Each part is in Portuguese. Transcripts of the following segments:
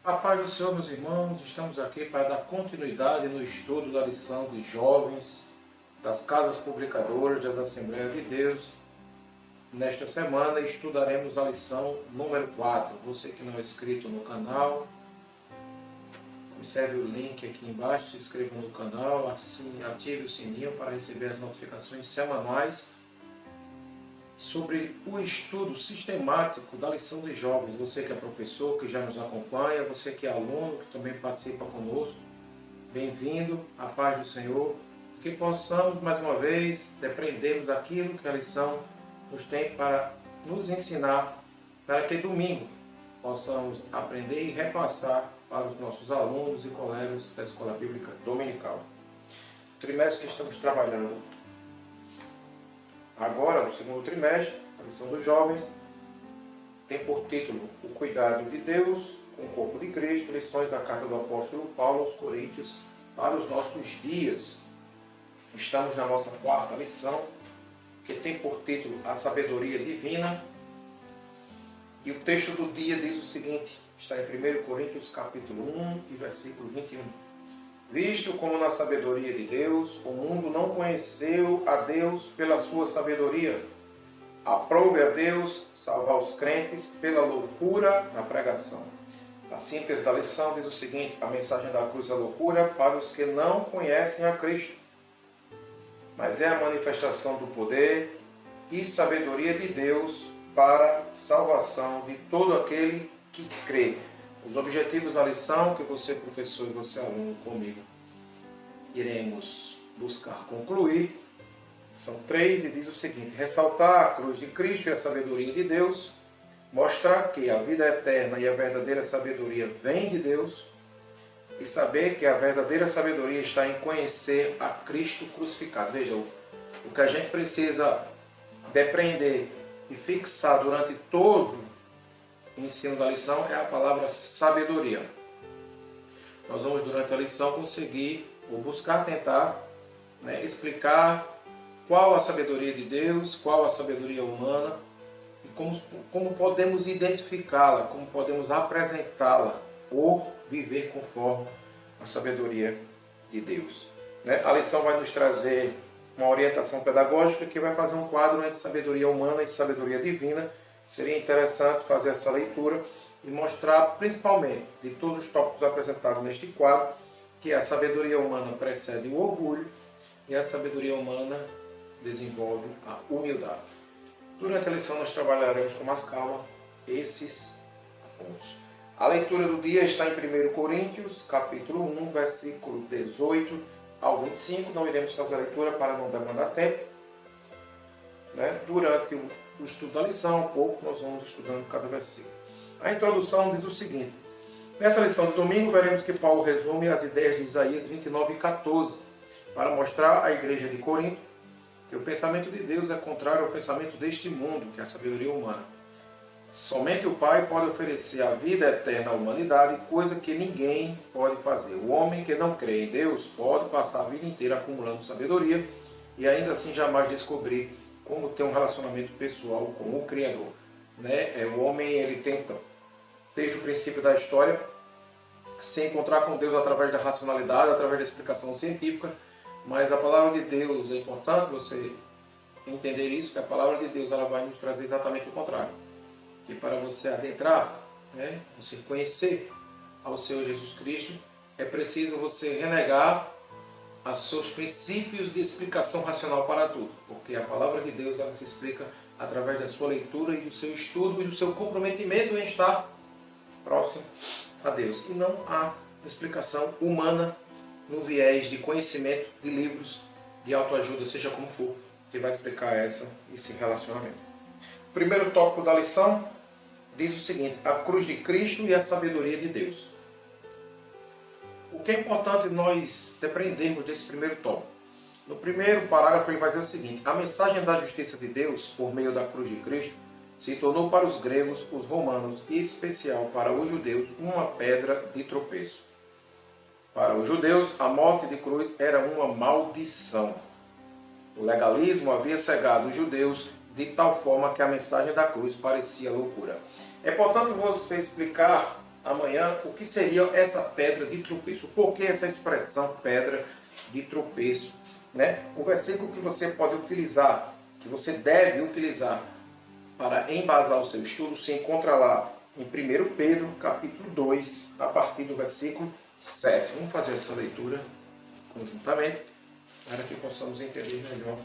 A paz do Senhor, meus irmãos, estamos aqui para dar continuidade no estudo da lição de jovens das casas publicadoras das Assembleias de Deus. Nesta semana estudaremos a lição número 4. Você que não é inscrito no canal, observe o link aqui embaixo, se inscreva no canal, assim, ative o sininho para receber as notificações semanais sobre o estudo sistemático da lição de jovens. Você que é professor, que já nos acompanha, você que é aluno, que também participa conosco, bem-vindo, a paz do Senhor, que possamos mais uma vez aprendermos aquilo que a lição nos tem para nos ensinar, para que domingo possamos aprender e repassar para os nossos alunos e colegas da Escola Bíblica Dominical. O trimestre que estamos trabalhando agora, o segundo trimestre, a lição dos jovens, tem por título O Cuidado de Deus com o Corpo de Cristo, lições da carta do apóstolo Paulo aos Coríntios para os nossos dias. Estamos na nossa quarta lição, que tem por título A Sabedoria Divina. E o texto do dia diz o seguinte, está em 1 Coríntios capítulo 1 e versículo 21. Visto como na sabedoria de Deus, o mundo não conheceu a Deus pela sua sabedoria. Aprove a Deus salvar os crentes pela loucura da pregação. A síntese da lição diz o seguinte, a mensagem da cruz é loucura para os que não conhecem a Cristo, mas é a manifestação do poder e sabedoria de Deus para a salvação de todo aquele que crê. Os objetivos da lição que você, professor, e você, aluno, comigo, iremos buscar concluir, são 3 e diz o seguinte, ressaltar a cruz de Cristo e a sabedoria de Deus, mostrar que a vida eterna e a verdadeira sabedoria vem de Deus e saber que a verdadeira sabedoria está em conhecer a Cristo crucificado. Veja, o que a gente precisa depreender e fixar durante todo o ensino da lição é a palavra sabedoria. Nós vamos durante a lição conseguir ou buscar tentar explicar qual a sabedoria de Deus, qual a sabedoria humana e como podemos identificá-la, como podemos apresentá-la ou viver conforme a sabedoria de Deus. A lição vai nos trazer uma orientação pedagógica que vai fazer um quadro entre sabedoria humana e sabedoria divina. Seria interessante fazer essa leitura e mostrar principalmente de todos os tópicos apresentados neste quadro que a sabedoria humana precede o orgulho e a sabedoria humana desenvolve a humildade. Durante a lição nós trabalharemos com mais calma esses pontos. A leitura do dia está em 1 Coríntios, capítulo 1, versículo 18 ao 25. Não iremos fazer a leitura para não demandar tempo. Durante o estudo da lição, um pouco, nós vamos estudando cada versículo. A introdução diz o seguinte. Nessa lição de domingo, veremos que Paulo resume as ideias de Isaías 29 e 14, para mostrar à igreja de Corinto que o pensamento de Deus é contrário ao pensamento deste mundo, que é a sabedoria humana. Somente o Pai pode oferecer a vida eterna à humanidade, coisa que ninguém pode fazer. O homem que não crê em Deus pode passar a vida inteira acumulando sabedoria e ainda assim jamais descobrir como ter um relacionamento pessoal com o Criador. O homem ele tenta, desde o princípio da história, se encontrar com Deus através da racionalidade, através da explicação científica, mas a palavra de Deus, é importante você entender isso, que a palavra de Deus ela vai nos trazer exatamente o contrário. Que para você adentrar, você conhecer ao Senhor Jesus Cristo, é preciso você renegar os seus princípios de explicação racional para tudo, porque a palavra de Deus ela se explica através da sua leitura e do seu estudo e do seu comprometimento em estar próximo a Deus. E não há explicação humana no viés de conhecimento de livros de autoajuda, seja como for, que vai explicar esse relacionamento. O primeiro tópico da lição diz o seguinte, a cruz de Cristo e a sabedoria de Deus. O que é importante nós aprendermos desse primeiro tópico? No primeiro parágrafo ele vai dizer o seguinte, a mensagem da justiça de Deus, por meio da cruz de Cristo, se tornou para os gregos, os romanos e em especial para os judeus, uma pedra de tropeço. Para os judeus, a morte de cruz era uma maldição. O legalismo havia cegado os judeus de tal forma que a mensagem da cruz parecia loucura. É importante você explicar amanhã o que seria essa pedra de tropeço. Por que essa expressão pedra de tropeço? Né? O versículo que você pode utilizar, que você deve utilizar para embasar o seu estudo, se encontra lá em 1 Pedro, capítulo 2, a partir do versículo 7. Vamos fazer essa leitura conjuntamente, para que possamos entender melhor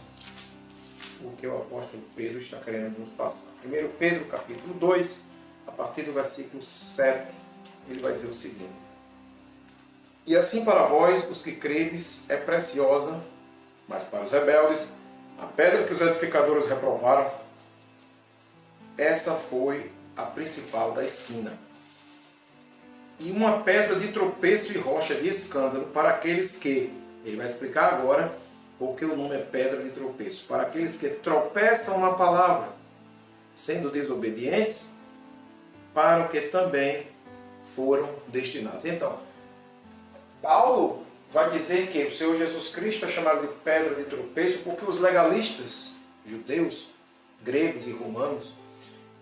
o que o apóstolo Pedro está querendo nos passar. 1 Pedro, capítulo 2, a partir do versículo 7, ele vai dizer o seguinte: E assim para vós, os que credes, é preciosa, mas para os rebeldes, a pedra que os edificadores reprovaram, essa foi a principal da esquina. E uma pedra de tropeço e rocha de escândalo para aqueles que, ele vai explicar agora porque o nome é pedra de tropeço, para aqueles que tropeçam na palavra, sendo desobedientes, para o que também foram destinados. Então, Paulo vai dizer que o Senhor Jesus Cristo é chamado de pedra de tropeço porque os legalistas, judeus, gregos e romanos,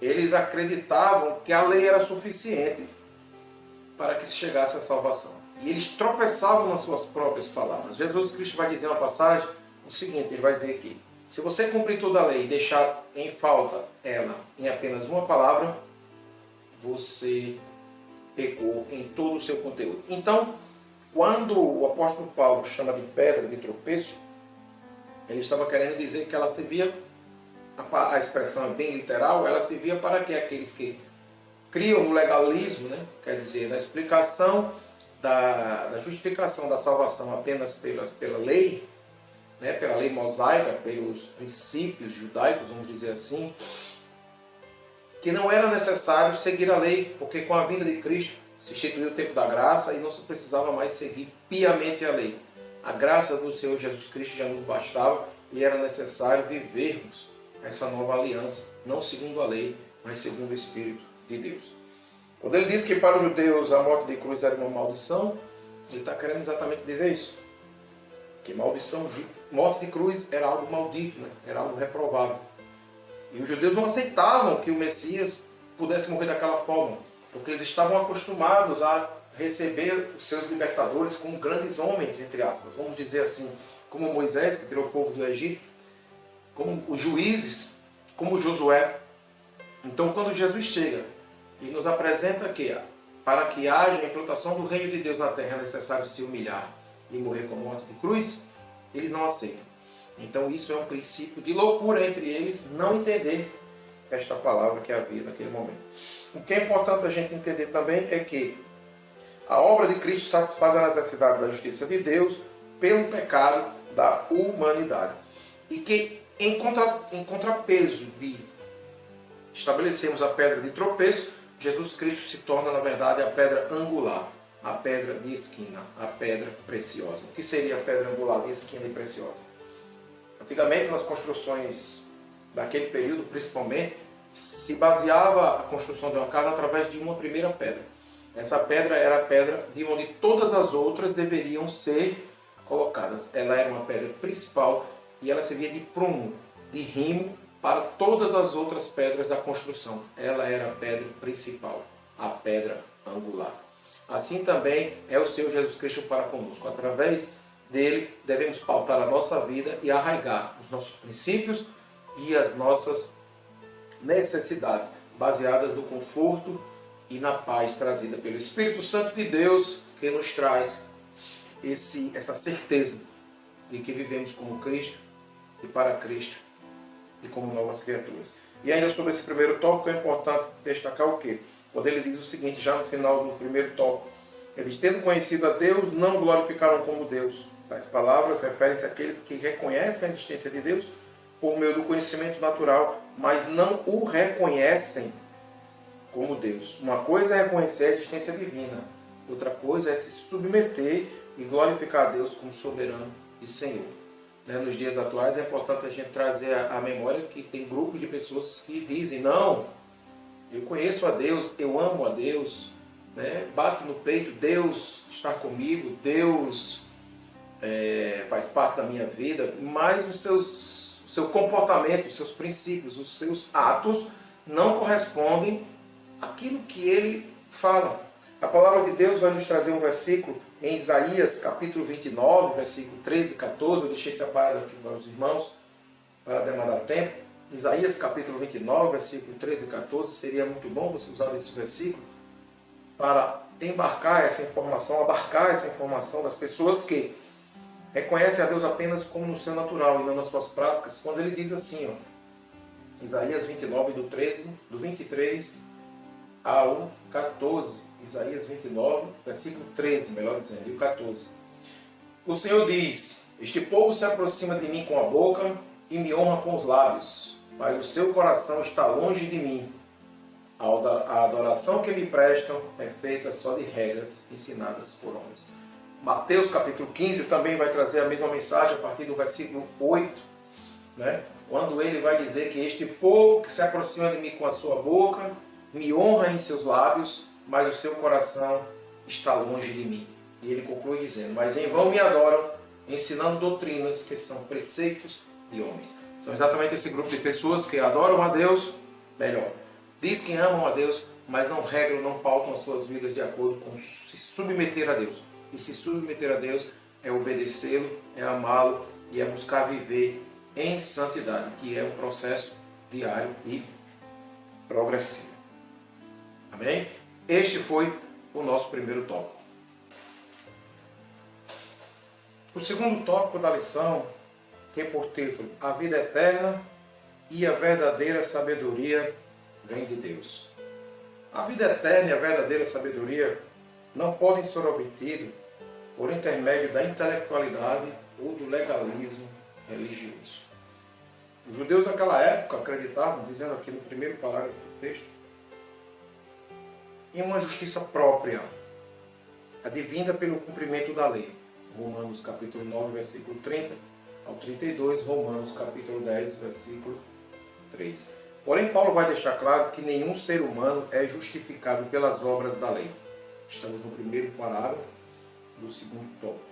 eles acreditavam que a lei era suficiente para que se chegasse à salvação. E eles tropeçavam nas suas próprias palavras. Jesus Cristo vai dizer na passagem o seguinte, ele vai dizer aqui: se você cumprir toda a lei e deixar em falta ela em apenas uma palavra, você pecou em todo o seu conteúdo. Então, quando o apóstolo Paulo chama de pedra de tropeço, ele estava querendo dizer que ela servia, a expressão é bem literal, ela servia para que aqueles que criam no legalismo, né, quer dizer, na explicação da justificação da salvação apenas pela lei, né, pela lei mosaica, pelos princípios judaicos, vamos dizer assim, que não era necessário seguir a lei, porque com a vinda de Cristo se instituiu o tempo da graça e não se precisava mais seguir piamente a lei. A graça do Senhor Jesus Cristo já nos bastava e era necessário vivermos essa nova aliança, não segundo a lei, mas segundo o Espírito de Deus. Quando ele diz que para os judeus a morte de cruz era uma maldição, ele está querendo exatamente dizer isso. Que maldição, morte de cruz era algo maldito, né? Era algo reprovável. E os judeus não aceitavam que o Messias pudesse morrer daquela forma, porque eles estavam acostumados a receber os seus libertadores como grandes homens, entre aspas, vamos dizer assim, como Moisés, que tirou o povo do Egito, como os juízes, como Josué. Então, quando Jesus chega e nos apresenta que para que haja a implantação do reino de Deus na terra é necessário se humilhar e morrer com a morte de cruz, eles não aceitam. Então, isso é um princípio de loucura entre eles, não entender esta palavra que havia naquele momento. O que é importante a gente entender também é que a obra de Cristo satisfaz a necessidade da justiça de Deus pelo pecado da humanidade. E que em contrapeso de estabelecermos a pedra de tropeço, Jesus Cristo se torna, na verdade, a pedra angular, a pedra de esquina, a pedra preciosa. O que seria a pedra angular de esquina e preciosa? Antigamente, nas construções daquele período, principalmente, se baseava a construção de uma casa através de uma primeira pedra. Essa pedra era a pedra de onde todas as outras deveriam ser colocadas. Ela era uma pedra principal e ela servia de prumo, de rimo para todas as outras pedras da construção. Ela era a pedra principal, a pedra angular. Assim também é o Senhor Jesus Cristo para conosco. Através dele devemos pautar a nossa vida e arraigar os nossos princípios e as nossas necessidades, baseadas no conforto e na paz trazida pelo Espírito Santo de Deus, que nos traz essa certeza de que vivemos como Cristo e para Cristo e como novas criaturas. E ainda sobre esse primeiro tópico é importante destacar o quê? Quando ele diz o seguinte, já no final do primeiro tópico, eles, tendo conhecido a Deus, não glorificaram como Deus. Tais palavras referem-se àqueles que reconhecem a existência de Deus por meio do conhecimento natural, mas não o reconhecem como Deus. Uma coisa é reconhecer a existência divina, outra coisa é se submeter e glorificar a Deus como soberano e Senhor. Nos dias atuais é importante a gente trazer à memória que tem grupos de pessoas que dizem: não, eu conheço a Deus, eu amo a Deus, bate no peito, Deus está comigo, Deus faz parte da minha vida, mas o seu comportamento, os seus princípios, os seus atos não correspondem àquilo que ele fala. A palavra de Deus vai nos trazer um versículo em Isaías, capítulo 29, versículo 13 e 14. Eu deixei separado aqui para os irmãos, para demandar tempo. Isaías, capítulo 29, versículo 13 e 14. Seria muito bom você usar esse versículo para abarcar essa informação das pessoas que reconhecem a Deus apenas como no seu natural e não nas suas práticas. Quando ele diz assim, ó, Isaías 29, do 23 ao 14. Isaías 29, versículo 13, melhor dizendo, e o 14. O Senhor diz: este povo se aproxima de mim com a boca e me honra com os lábios, mas o seu coração está longe de mim. A adoração que me prestam é feita só de regras ensinadas por homens. Mateus capítulo 15 também vai trazer a mesma mensagem a partir do versículo 8, né? Quando ele vai dizer que este povo que se aproxima de mim com a sua boca me honra em seus lábios, mas o seu coração está longe de mim. E ele conclui dizendo: mas em vão me adoram, ensinando doutrinas que são preceitos de homens. São exatamente esse grupo de pessoas que adoram a Deus, melhor, diz que amam a Deus, mas não regram, não pautam as suas vidas de acordo com se submeter a Deus. E se submeter a Deus é obedecê-lo, é amá-lo e é buscar viver em santidade, que é um processo diário e progressivo. Amém? Este foi o nosso primeiro tópico. O segundo tópico da lição tem por título: a vida eterna e a verdadeira sabedoria vem de Deus. A vida eterna e a verdadeira sabedoria não podem ser obtidos por intermédio da intelectualidade ou do legalismo religioso. Os judeus daquela época acreditavam, dizendo aqui no primeiro parágrafo do texto, em uma justiça própria, advinda pelo cumprimento da lei. Romanos capítulo 9, versículo 30 ao 32, Romanos capítulo 10, versículo 3. Porém, Paulo vai deixar claro que nenhum ser humano é justificado pelas obras da lei. Estamos no primeiro parágrafo do segundo tópico.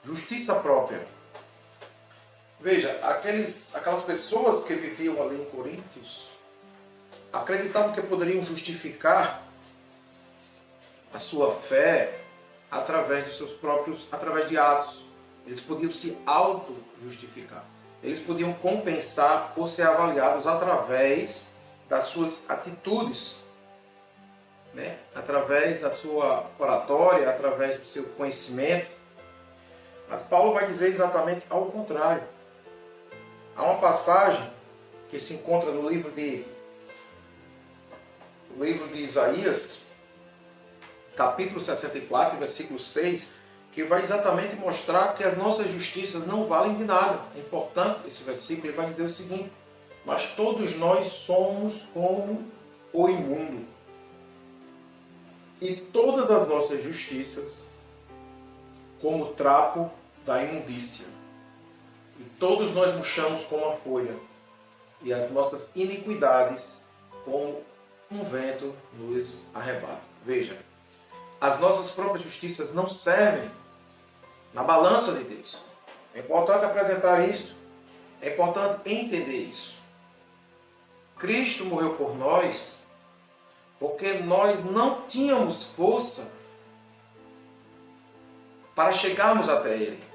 Justiça própria. Veja, aquelas pessoas que viviam ali em Coríntios acreditavam que poderiam justificar a sua fé através de atos. Eles podiam se auto-justificar. Eles podiam compensar ou ser avaliados através das suas atitudes, né? Através da sua oratória, através do seu conhecimento. Mas Paulo vai dizer exatamente ao contrário. Há uma passagem que se encontra no livro de Isaías, capítulo 64, versículo 6, que vai exatamente mostrar que as nossas justiças não valem de nada. É importante esse versículo, ele vai dizer o seguinte: mas todos nós somos como o imundo, e todas as nossas justiças como o trapo da imundícia. E todos nós murchamos como a folha, e as nossas iniquidades como um vento nos arrebata. Veja, as nossas próprias justiças não servem na balança de Deus. É importante apresentar isso, é importante entender isso. Cristo morreu por nós porque nós não tínhamos força para chegarmos até Ele.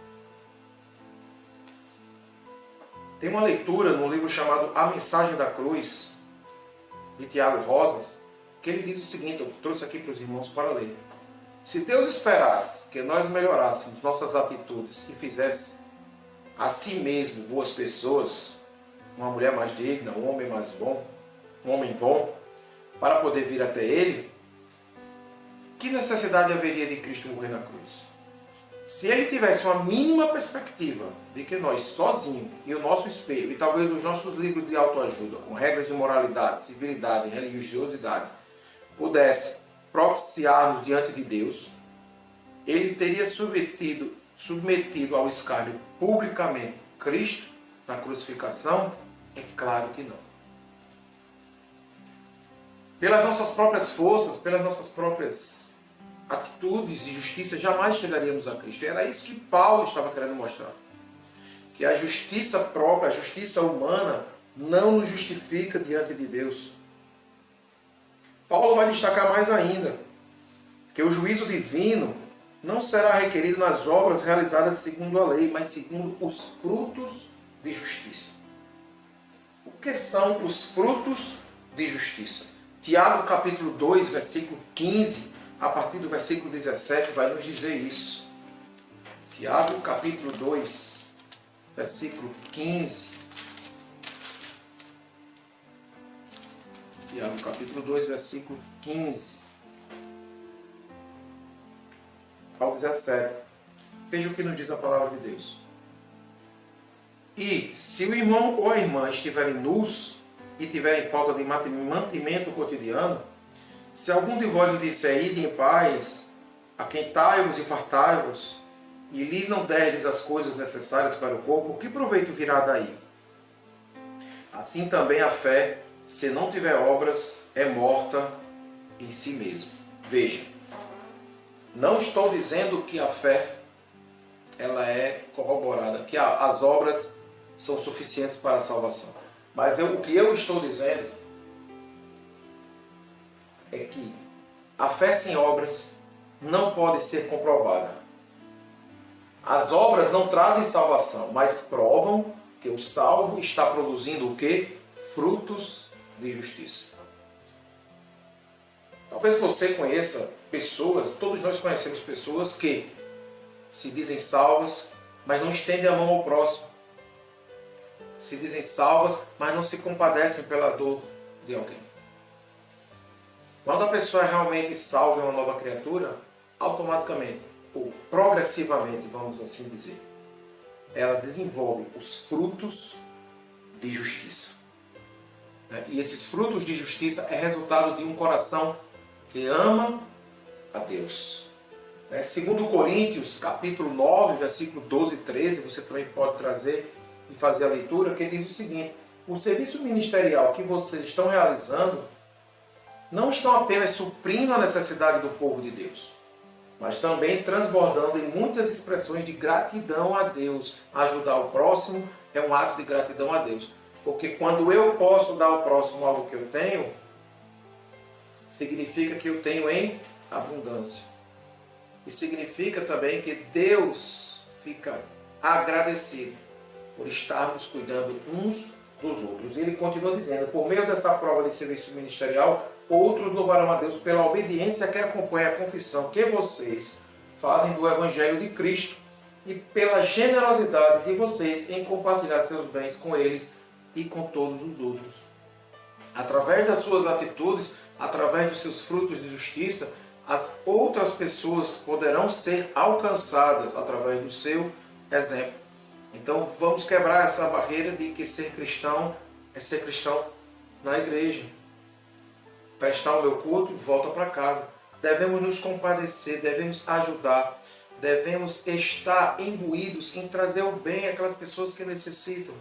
Tem uma leitura num livro chamado A Mensagem da Cruz, de Tiago Rosas, que ele diz o seguinte, eu trouxe aqui para os irmãos para ler. Se Deus esperasse que nós melhorássemos nossas atitudes e fizesse a si mesmo boas pessoas, uma mulher mais digna, um homem mais bom, um homem bom, para poder vir até Ele, que necessidade haveria de Cristo morrer na cruz? Se Ele tivesse uma mínima perspectiva de que nós sozinhos e o nosso espelho, e talvez os nossos livros de autoajuda, com regras de moralidade, civilidade e religiosidade, pudesse propiciar-nos diante de Deus, Ele teria submetido ao escárnio publicamente Cristo na crucificação? É claro que não. Pelas nossas próprias forças, pelas nossas próprias atitudes e justiça, jamais chegaríamos a Cristo. E era isso que Paulo estava querendo mostrar. Que a justiça própria, a justiça humana, não nos justifica diante de Deus. Paulo vai destacar mais ainda. que o juízo divino não será requerido nas obras realizadas segundo a lei, mas segundo os frutos de justiça. O que são os frutos de justiça? Tiago capítulo 2, versículo 15, a partir do versículo 17, vai nos dizer isso. Tiago capítulo 2, versículo 15. Tiago capítulo 2, versículo 15 ao 17. Veja o que nos diz a palavra de Deus. E se o irmão ou a irmã estiverem nus e tiverem falta de mantimento cotidiano, se algum de vós lhe disser, ide em paz, aquentai-vos e fartai-vos, e lhes não derdes as coisas necessárias para o corpo, que proveito virá daí? Assim também a fé, se não tiver obras, é morta em si mesma. Veja, não estou dizendo que a fé ela é corroborada, que as obras são suficientes para a salvação. Mas o que eu estou dizendo é que a fé sem obras não pode ser comprovada. As obras não trazem salvação, mas provam que o salvo está produzindo o quê? Frutos de justiça. Talvez você conheça pessoas, todos nós conhecemos pessoas que se dizem salvas, mas não estendem a mão ao próximo. Se dizem salvas, mas não se compadecem pela dor de alguém. Quando a pessoa é realmente salva, é uma nova criatura, automaticamente, ou progressivamente, vamos assim dizer, ela desenvolve os frutos de justiça. E esses frutos de justiça é resultado de um coração que ama a Deus. Segundo Coríntios, capítulo 9, versículo 12 e 13, você também pode trazer e fazer a leitura, que diz o seguinte: o serviço ministerial que vocês estão realizando não estão apenas suprindo a necessidade do povo de Deus, mas também transbordando em muitas expressões de gratidão a Deus. Ajudar o próximo é um ato de gratidão a Deus. Porque quando eu posso dar ao próximo algo que eu tenho, significa que eu tenho em abundância. E significa também que Deus fica agradecido por estarmos cuidando uns dos outros. E ele continua dizendo, por meio dessa prova de serviço ministerial, outros louvarão a Deus pela obediência que acompanha a confissão que vocês fazem do Evangelho de Cristo e pela generosidade de vocês em compartilhar seus bens com eles e com todos os outros. Através das suas atitudes, através dos seus frutos de justiça, as outras pessoas poderão ser alcançadas através do seu exemplo. Então vamos quebrar essa barreira de que ser cristão é ser cristão na igreja. Prestar o meu culto e volta para casa. Devemos nos compadecer, devemos ajudar, devemos estar imbuídos em trazer o bem àquelas pessoas que necessitam.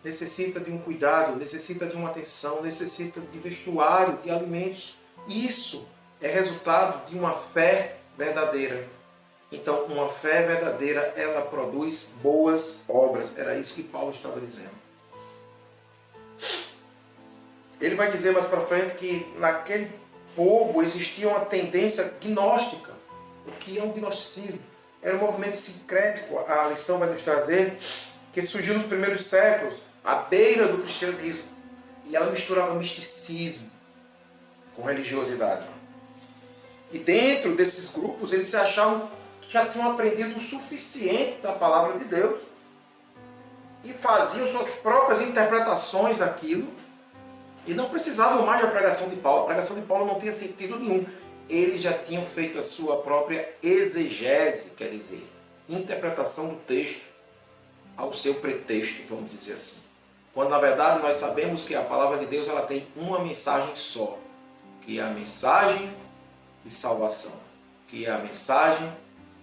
Necessita de um cuidado, necessita de uma atenção, necessita de vestuário, de alimentos. Isso é resultado de uma fé verdadeira. Então, uma fé verdadeira, ela produz boas obras. Era isso que Paulo estava dizendo. Ele vai dizer mais para frente que naquele povo existia uma tendência gnóstica. O que é um gnosticismo? Era um movimento sincrético. A lição vai nos trazer que surgiu nos primeiros séculos, à beira do cristianismo. E ela misturava misticismo com religiosidade. E dentro desses grupos, eles se achavam que já tinham aprendido o suficiente da palavra de Deus e faziam suas próprias interpretações daquilo e não precisavam mais da pregação de Paulo. A pregação de Paulo não tinha sentido nenhum. Eles já tinham feito a sua própria exegese, quer dizer, interpretação do texto ao seu pretexto, vamos dizer assim. Quando na verdade nós sabemos que a palavra de Deus ela tem uma mensagem só, que é a mensagem de salvação, que é a mensagem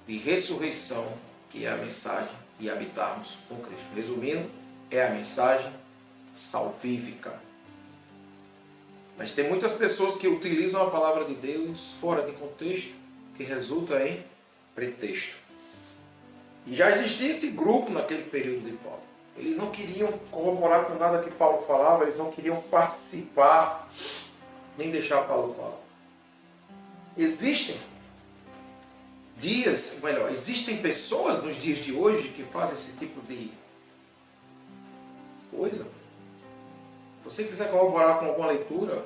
de ressurreição, que é a mensagem de habitarmos com Cristo. Resumindo, é a mensagem salvífica. Mas tem muitas pessoas que utilizam a palavra de Deus fora de contexto, que resulta em pretexto. E já existia esse grupo naquele período de Paulo. Eles não queriam corroborar com nada que Paulo falava, eles não queriam participar, nem deixar Paulo falar. Existem dias, melhor, existem pessoas nos dias de hoje que fazem esse tipo de coisa. Se você quiser colaborar com alguma leitura,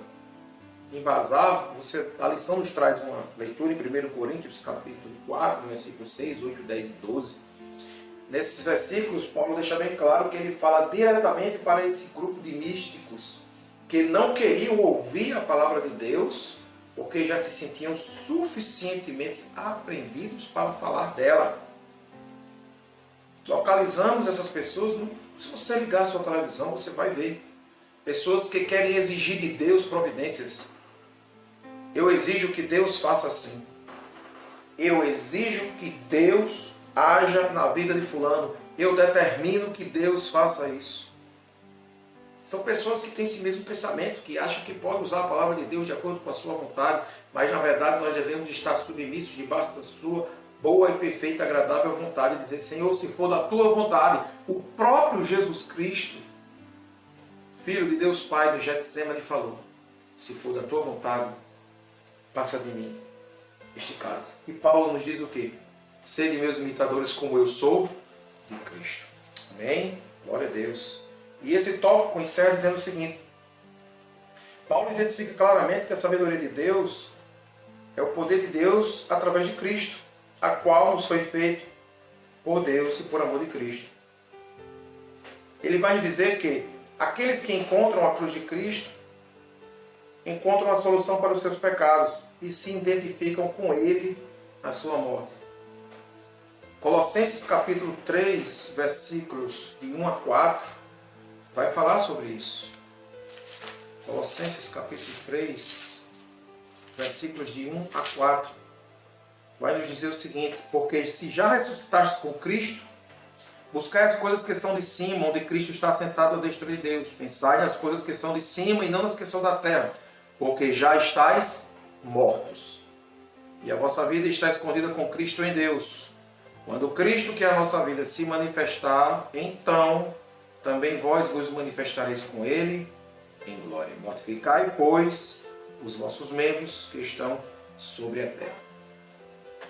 embasar, a lição nos traz uma leitura em 1 Coríntios, capítulo 4, versículos 6, 8, 10 e 12. Nesses versículos, Paulo deixa bem claro que ele fala diretamente para esse grupo de místicos que não queriam ouvir a palavra de Deus, porque já se sentiam suficientemente aprendidos para falar dela. Localizamos essas pessoas, se você ligar a sua televisão, você vai ver. Pessoas que querem exigir de Deus providências. Eu exijo que Deus faça assim. Eu exijo que Deus haja na vida de fulano. Eu determino que Deus faça isso. São pessoas que têm esse mesmo pensamento, que acham que podem usar a palavra de Deus de acordo com a sua vontade, mas na verdade nós devemos estar submissos debaixo da sua boa e perfeita, agradável vontade, e dizer: Senhor, se for da tua vontade. O próprio Jesus Cristo, Filho de Deus Pai, do Getsemane, falou: se for da tua vontade, passa de mim este cálice. E Paulo nos diz o quê? Sede meus imitadores como eu sou de Cristo. Amém? Glória a Deus. E esse tópico encerra dizendo o seguinte: Paulo identifica claramente que a sabedoria de Deus é o poder de Deus através de Cristo, a qual nos foi feito por Deus e por amor de Cristo. Ele vai dizer que aqueles que encontram a cruz de Cristo encontram a solução para os seus pecados e se identificam com Ele na sua morte. Colossenses capítulo 3, versículos de 1 a 4, vai falar sobre isso. Colossenses capítulo 3, versículos de 1 a 4, vai nos dizer o seguinte: porque se já ressuscitastes com Cristo, buscai as coisas que são de cima, onde Cristo está sentado à destra de Deus. Pensai nas coisas que são de cima e não nas que são da terra, porque já estáis mortos. E a vossa vida está escondida com Cristo em Deus. Quando Cristo, que é a nossa vida, se manifestar, então também vós vos manifestareis com Ele em glória. Mortificai, pois, os vossos membros que estão sobre a terra.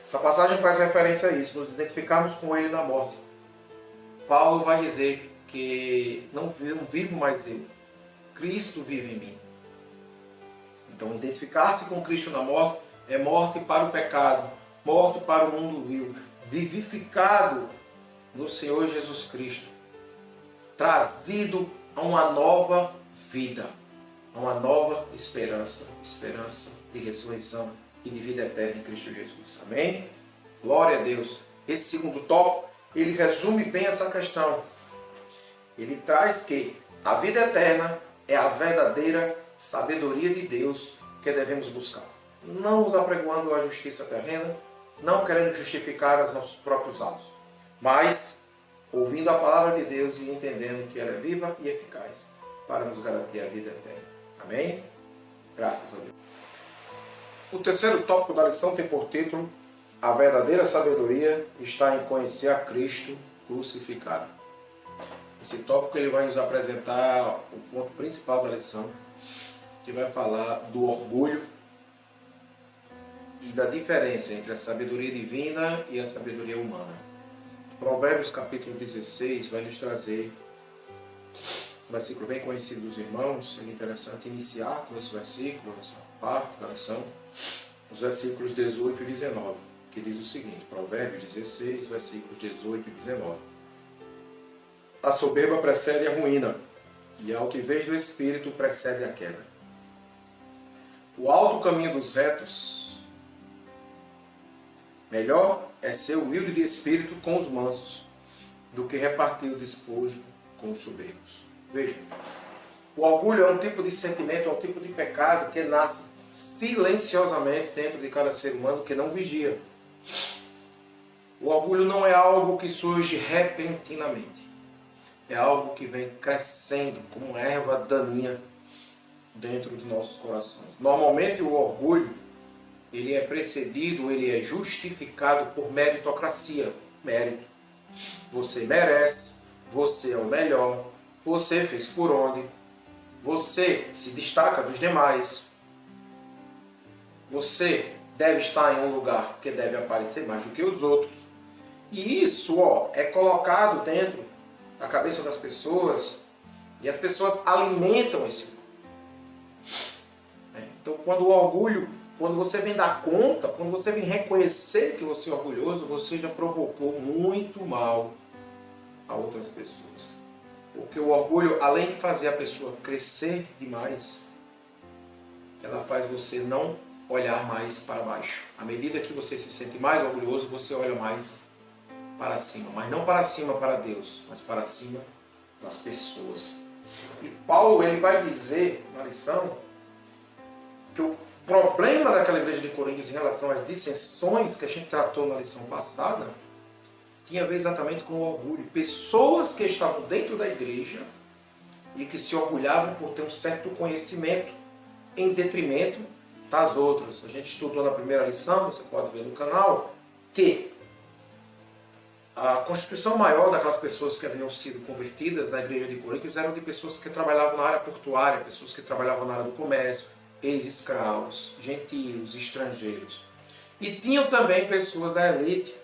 Essa passagem faz referência a isso, nos identificarmos com Ele na morte. Paulo vai dizer que não vivo mais eu, Cristo vive em mim. Então, identificar-se com Cristo na morte é morte para o pecado, morte para o mundo vil, vivificado no Senhor Jesus Cristo, trazido a uma nova vida, a uma nova esperança de ressurreição e de vida eterna em Cristo Jesus. Amém? Glória a Deus. Esse segundo tópico, ele resume bem essa questão. Ele traz que a vida eterna é a verdadeira sabedoria de Deus que devemos buscar. Não nos apregoando à justiça terrena, não querendo justificar os nossos próprios atos, mas ouvindo a palavra de Deus e entendendo que ela é viva e eficaz para nos garantir a vida eterna. Amém? Graças a Deus. O terceiro tópico da lição tem por título: a verdadeira sabedoria está em conhecer a Cristo crucificado. Esse tópico ele vai nos apresentar o ponto principal da lição, que vai falar do orgulho e da diferença entre a sabedoria divina e a sabedoria humana. Provérbios capítulo 16 vai nos trazer um versículo bem conhecido dos irmãos. Seria interessante iniciar com esse versículo, essa parte da lição, os versículos 18 e 19, que diz o seguinte: Provérbios 16, versículos 18 e 19. A soberba precede a ruína, e a altivez do espírito precede a queda. O alto caminho dos retos, melhor é ser humilde de espírito com os mansos, do que repartir o despojo com os soberbos. Veja, o orgulho é um tipo de sentimento, é um tipo de pecado que nasce silenciosamente dentro de cada ser humano que não vigia. O orgulho não é algo que surge repentinamente. É algo que vem crescendo como uma erva daninha dentro de nossos corações. Normalmente o orgulho ele é precedido, ele é justificado por meritocracia. Mérito. Você merece, você é o melhor, você fez por onde, você se destaca dos demais, você deve estar em um lugar que deve aparecer mais do que os outros. E isso é colocado dentro da cabeça das pessoas e as pessoas alimentam esse. Então, quando o orgulho, quando você vem dar conta, quando você vem reconhecer que você é orgulhoso, você já provocou muito mal a outras pessoas. Porque o orgulho, além de fazer a pessoa crescer demais, ela faz você não olhar mais para baixo. À medida que você se sente mais orgulhoso, você olha mais para cima. Mas não para cima para Deus, mas para cima das pessoas. E Paulo ele vai dizer na lição que o problema daquela igreja de Coríntios em relação às dissensões que a gente tratou na lição passada tinha a ver exatamente com o orgulho. Pessoas que estavam dentro da igreja e que se orgulhavam por ter um certo conhecimento em detrimento das outras. A gente estudou na primeira lição, você pode ver no canal, que a constituição maior daquelas pessoas que haviam sido convertidas na igreja de Coríntios eram de pessoas que trabalhavam na área portuária, pessoas que trabalhavam na área do comércio, ex-escravos, gentios, estrangeiros. E tinham também pessoas da elite,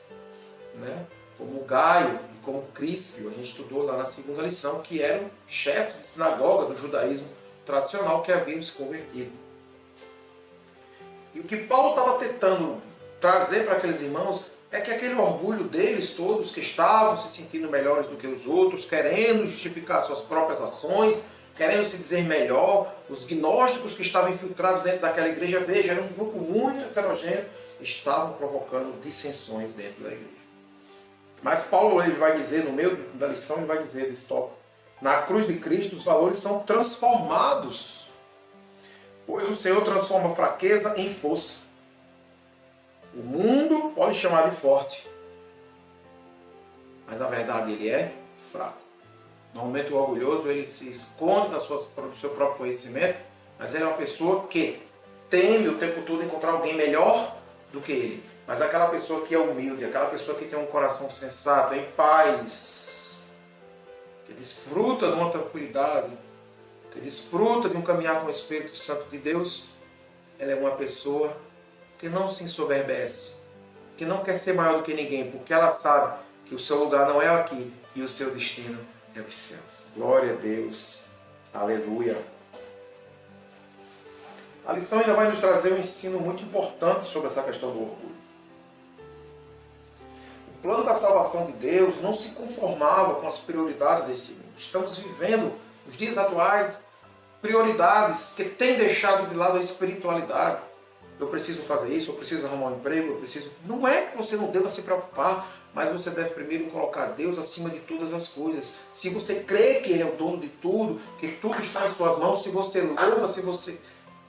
né? Como Gaio e como Críspio, a gente estudou lá na segunda lição, que eram chefes de sinagoga do judaísmo tradicional que haviam se convertido. E o que Paulo estava tentando trazer para aqueles irmãos é que aquele orgulho deles todos, que estavam se sentindo melhores do que os outros, querendo justificar suas próprias ações, querendo se dizer melhor, os gnósticos que estavam infiltrados dentro daquela igreja, veja, era um grupo muito heterogêneo, estavam provocando dissensões dentro da igreja. Mas Paulo ele vai dizer, no meio da lição, ele vai dizer desse tópico, na cruz de Cristo os valores são transformados, pois o Senhor transforma fraqueza em força. O mundo pode chamar de forte, mas na verdade ele é fraco. Normalmente o orgulhoso ele se esconde do seu próprio conhecimento, mas ele é uma pessoa que teme o tempo todo encontrar alguém melhor do que ele. Mas aquela pessoa que é humilde, aquela pessoa que tem um coração sensato, em paz, que desfruta de uma tranquilidade, que desfruta de um caminhar com o Espírito Santo de Deus, ela é uma pessoa que não se ensoberbece, que não quer ser maior do que ninguém, porque ela sabe que o seu lugar não é aqui e o seu destino é os céus. Glória a Deus. Aleluia. A lição ainda vai nos trazer um ensino muito importante sobre essa questão do orgulho. O plano da salvação de Deus não se conformava com as prioridades desse mundo. Estamos vivendo, nos dias atuais, prioridades que têm deixado de lado a espiritualidade. Eu preciso fazer isso, eu preciso arrumar um emprego, eu preciso... Não é que você não deva se preocupar, mas você deve primeiro colocar Deus acima de todas as coisas. Se você crê que Ele é o dono de tudo, que tudo está em suas mãos, se você louva, se você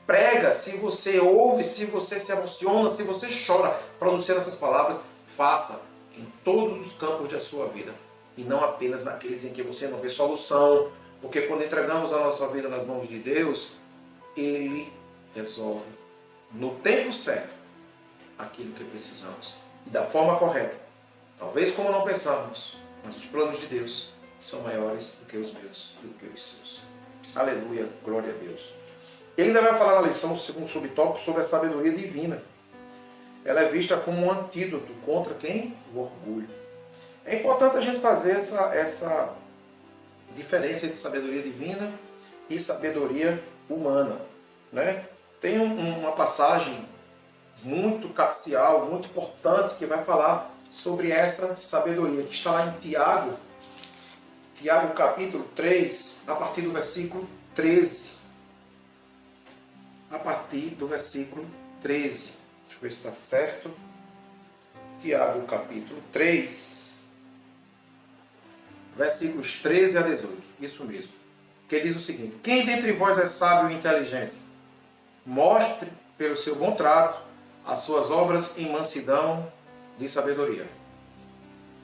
prega, se você ouve, se você se emociona, se você chora pronunciando essas palavras, faça em todos os campos da sua vida. E não apenas naqueles em que você não vê solução. Porque quando entregamos a nossa vida nas mãos de Deus, Ele resolve no tempo certo aquilo que precisamos e da forma correta. Talvez como não pensamos, mas os planos de Deus são maiores do que os meus, do que os seus. Aleluia, glória a Deus. Ele ainda vai falar na lição, segundo subtópico, sobre a sabedoria divina. Ela é vista como um antídoto contra quem? O orgulho. É importante a gente fazer essa diferença entre sabedoria divina e sabedoria humana, né? Tem uma passagem muito capcial, muito importante, que vai falar sobre essa sabedoria, que está lá em Tiago capítulo 3, a partir do versículo 13. A partir do versículo 13. Deixa eu ver se está certo. Tiago capítulo 3, versículos 13 a 18. Isso mesmo. Que diz o seguinte: quem dentre vós é sábio e inteligente? Mostre pelo seu bom trato as suas obras em mansidão de sabedoria.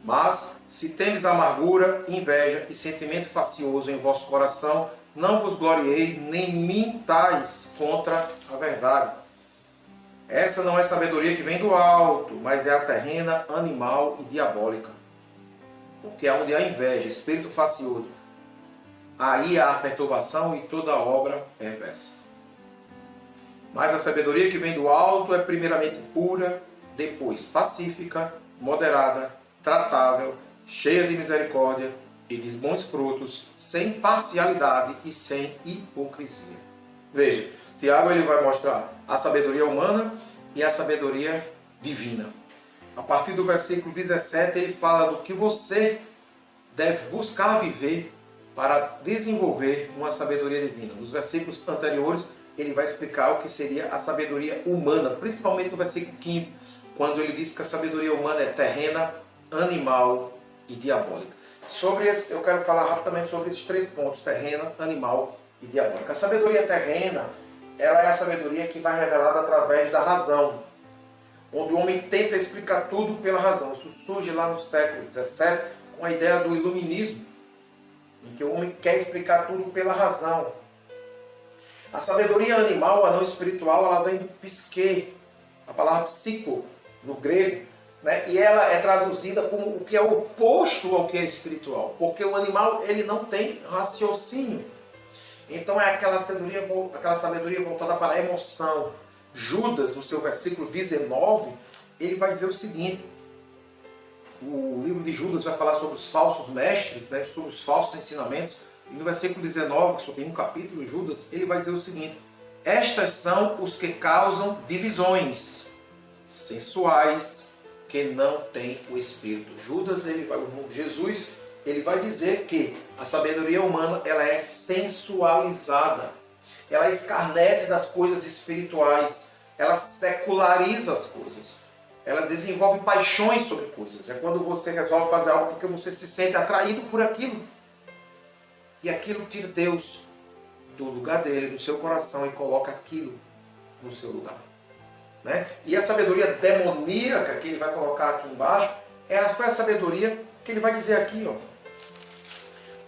Mas, se tendes amargura, inveja e sentimento facioso em vosso coração, não vos glorieis nem mintais contra a verdade. Essa não é sabedoria que vem do alto, mas é a terrena, animal e diabólica. Porque onde há inveja, espírito facioso, aí há perturbação e toda obra perversa. Mas a sabedoria que vem do alto é primeiramente pura, depois pacífica, moderada, tratável, cheia de misericórdia e de bons frutos, sem parcialidade e sem hipocrisia. Veja, Tiago ele vai mostrar a sabedoria humana e a sabedoria divina. A partir do versículo 17 ele fala do que você deve buscar viver para desenvolver uma sabedoria divina. Nos versículos anteriores ele vai explicar o que seria a sabedoria humana, principalmente no versículo 15, quando ele diz que a sabedoria humana é terrena, animal e diabólica. Eu quero falar rapidamente sobre esses 3 pontos, terrena, animal e diabólica. A sabedoria terrena, ela é a sabedoria que vai revelada através da razão, onde o homem tenta explicar tudo pela razão. Isso surge lá no século XVII com a ideia do iluminismo, em que o homem quer explicar tudo pela razão. A sabedoria animal, a não espiritual, ela vem do psique, a palavra psico, no grego, né? E ela é traduzida como o que é oposto ao que é espiritual, porque o animal ele não tem raciocínio. Então é aquela sabedoria voltada para a emoção. Judas, no seu versículo 19, ele vai dizer o seguinte: o livro de Judas vai falar sobre os falsos mestres, né, sobre os falsos ensinamentos, e no versículo 19, que só tem um capítulo, Judas, ele vai dizer o seguinte: estas são os que causam divisões sensuais, que não têm o Espírito. Jesus ele vai dizer que a sabedoria humana ela é sensualizada, ela escarnece das coisas espirituais, ela seculariza as coisas, ela desenvolve paixões sobre coisas. É quando você resolve fazer algo porque você se sente atraído por aquilo, e aquilo tira Deus do lugar dele, do seu coração, e coloca aquilo no seu lugar. Né? E a sabedoria demoníaca que ele vai colocar aqui embaixo foi a sabedoria que ele vai dizer aqui, ó,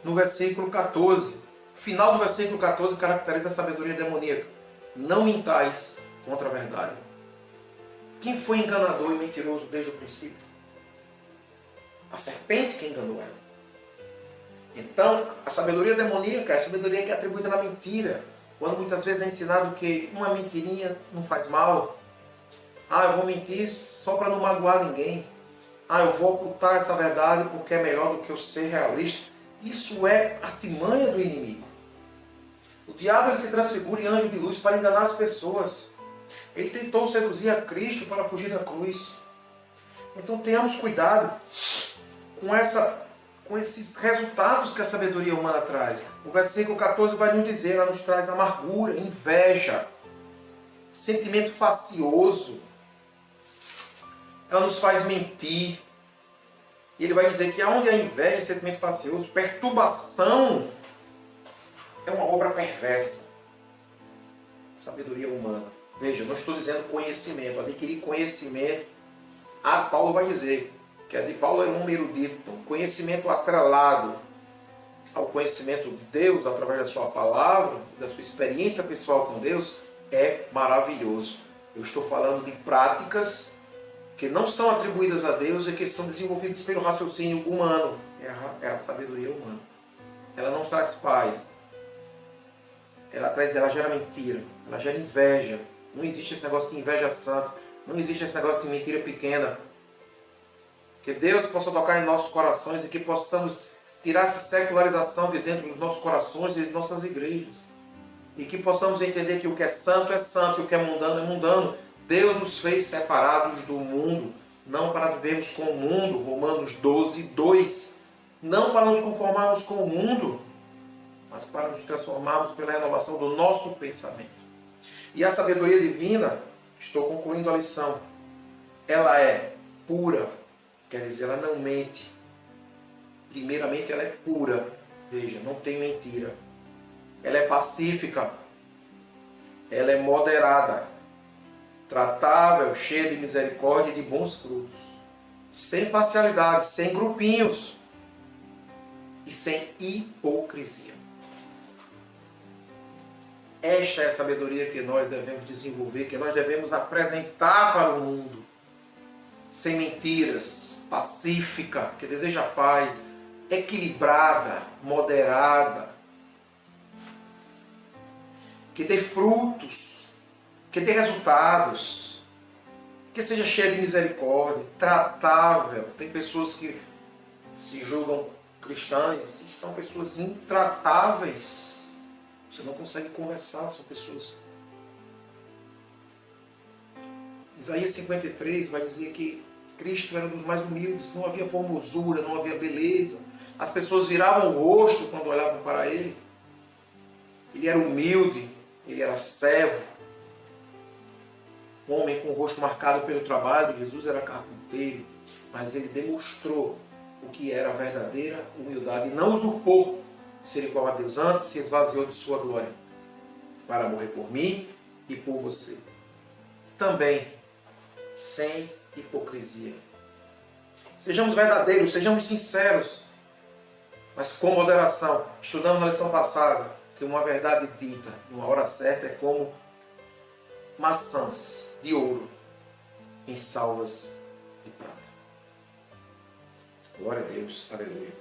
no versículo 14. O final do versículo 14 caracteriza a sabedoria demoníaca. Não mintais contra a verdade. Quem foi enganador e mentiroso desde o princípio? A serpente que enganou ela. Então, a sabedoria demoníaca é a sabedoria que é atribuída na mentira, quando muitas vezes é ensinado que uma mentirinha não faz mal. Eu vou mentir só para não magoar ninguém. Eu vou ocultar essa verdade porque é melhor do que eu ser realista. Isso é artimanha do inimigo. O diabo ele se transfigura em anjo de luz para enganar as pessoas. Ele tentou seduzir a Cristo para fugir da cruz. Então tenhamos cuidado com esses resultados que a sabedoria humana traz. O versículo 14 vai nos dizer, ela nos traz amargura, inveja, sentimento facioso. Ela nos faz mentir. E ele vai dizer que onde há inveja, sentimento facioso, perturbação, é uma obra perversa. Sabedoria humana. Veja, não estou dizendo conhecimento. Adquirir conhecimento, Paulo vai dizer que a de Paulo é um erudito. Conhecimento atrelado ao conhecimento de Deus, através da sua palavra, da sua experiência pessoal com Deus, é maravilhoso. Eu estou falando de práticas que não são atribuídas a Deus e que são desenvolvidas pelo raciocínio humano. É a sabedoria humana. Ela não traz paz. Ela gera mentira. Ela gera inveja. Não existe esse negócio de inveja santa. Não existe esse negócio de mentira pequena. Que Deus possa tocar em nossos corações e que possamos tirar essa secularização de dentro dos nossos corações e de nossas igrejas. E que possamos entender que o que é santo e o que é mundano. Deus nos fez separados do mundo, não para vivermos com o mundo, Romanos 12, 2. Não para nos conformarmos com o mundo, mas para nos transformarmos pela renovação do nosso pensamento. E a sabedoria divina, estou concluindo a lição, ela é pura, quer dizer, ela não mente. Primeiramente, ela é pura, veja, não tem mentira. Ela é pacífica, ela é moderada, tratável, cheia de misericórdia e de bons frutos, sem parcialidade, sem grupinhos e sem hipocrisia. Esta é a sabedoria que nós devemos desenvolver, que nós devemos apresentar para o mundo, sem mentiras, pacífica, que deseja paz, equilibrada, moderada, que dê frutos, que dê resultados, que seja cheia de misericórdia, tratável. Tem pessoas que se julgam cristãs e são pessoas intratáveis. Você não consegue conversar, são pessoas. Isaías 53 vai dizer que Cristo era um dos mais humildes, não havia formosura, não havia beleza. As pessoas viravam o rosto quando olhavam para ele. Ele era humilde, ele era servo. Um homem com o rosto marcado pelo trabalho. Jesus era carpinteiro, mas ele demonstrou o que era a verdadeira humildade e não usurpou ser igual a Deus. Antes se esvaziou de sua glória para morrer por mim e por você. Também sem hipocrisia. Sejamos verdadeiros, sejamos sinceros, mas com moderação. Estudamos na lição passada que uma verdade dita numa hora certa é como maçãs de ouro em salvas de prata. Glória a Deus, aleluia.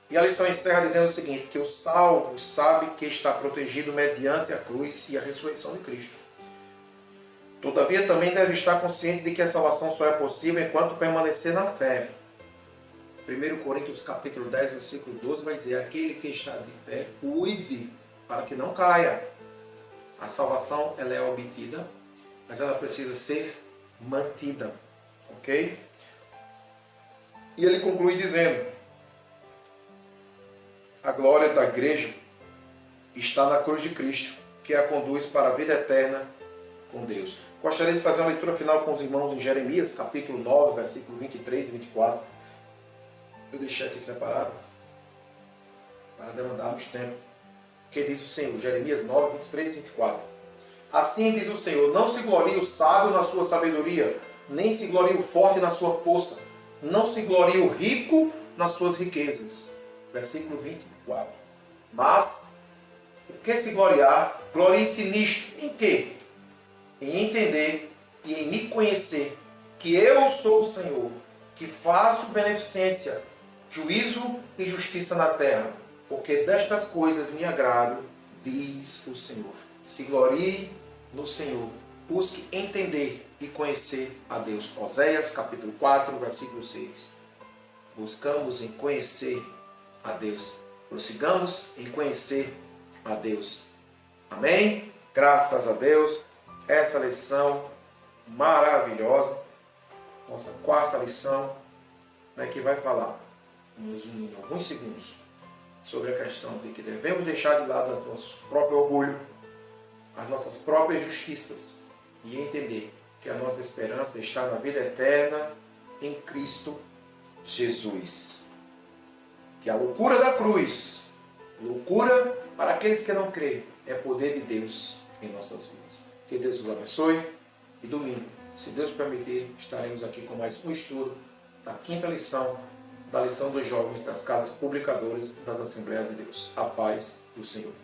E a lição encerra dizendo o seguinte, que o salvo sabe que está protegido mediante a cruz e a ressurreição de Cristo. Todavia também deve estar consciente de que a salvação só é possível enquanto permanecer na fé. 1 Coríntios capítulo 10, versículo 12 vai dizer, aquele que está de pé, cuide para que não caia. A salvação ela é obtida, mas ela precisa ser mantida. Ok? E ele conclui dizendo, a glória da igreja está na cruz de Cristo, que a conduz para a vida eterna com Deus. Gostaria de fazer uma leitura final com os irmãos em Jeremias, capítulo 9, versículos 23 e 24. Eu deixei aqui separado para demandarmos tempo. Que diz o Senhor, Jeremias 9, 23 e 24. Assim diz o Senhor, não se glorie o sábio na sua sabedoria, nem se glorie o forte na sua força, não se glorie o rico nas suas riquezas. Versículo 24. Mas, o que se gloriar, glorie-se nisto. Em quê? Em entender e em me conhecer que eu sou o Senhor, que faço beneficência, juízo e justiça na terra, porque destas coisas me agrado, diz o Senhor. Se glorie no Senhor, busque entender e conhecer a Deus. Oséias capítulo 4, versículo 6. Buscamos em conhecer a Deus. Prossigamos em conhecer a Deus. Amém? Graças a Deus. Essa lição maravilhosa, nossa quarta lição, que vai falar em alguns segundos sobre a questão de que devemos deixar de lado o nosso próprio orgulho, as nossas próprias justiças e entender que a nossa esperança está na vida eterna em Cristo Jesus. Que a loucura da cruz, loucura para aqueles que não creem, é poder de Deus em nossas vidas. Que Deus os abençoe e domingo, se Deus permitir, estaremos aqui com mais um estudo da quinta lição, da lição dos jovens das casas publicadoras das Assembleias de Deus. A paz do Senhor.